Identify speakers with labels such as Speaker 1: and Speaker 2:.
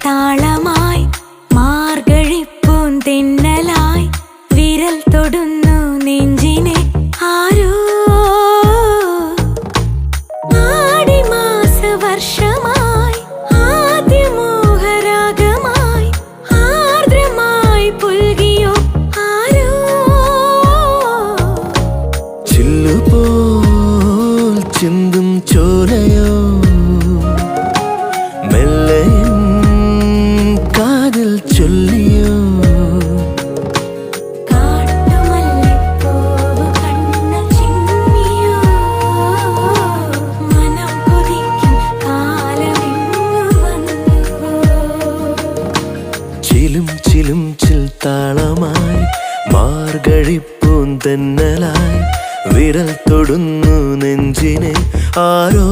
Speaker 1: താളമായി മാർഗഴിപ്പൂന്തെന്നലായി വിരൽ തൊടുന്നു നെഞ്ചിനെ ആരോ ആടിമാസ വർഷമായി ആദ്യമോഹരാഗമായി ആർദ്രമായി പുൽകിയോ ആരോ
Speaker 2: ചില്ലുപോൽ ചിന്തും ചോലയോ മെല്ലെ കാതിൽ ചൊല്ലിയോ
Speaker 1: കാട്ടുമല്ലിപ്പൂവ് കണ്ണ് ചിമ്മിയോ മനം കൊതിക്കും കാലമിങ്ങു വന്നുവോ
Speaker 2: ചിലും ചിലും ചിൽ താളമായി മാർഗഴിപ്പൂന്തെന്നലായി വിരൽ തൊടുന്നു നെഞ്ചിനെ ആരോ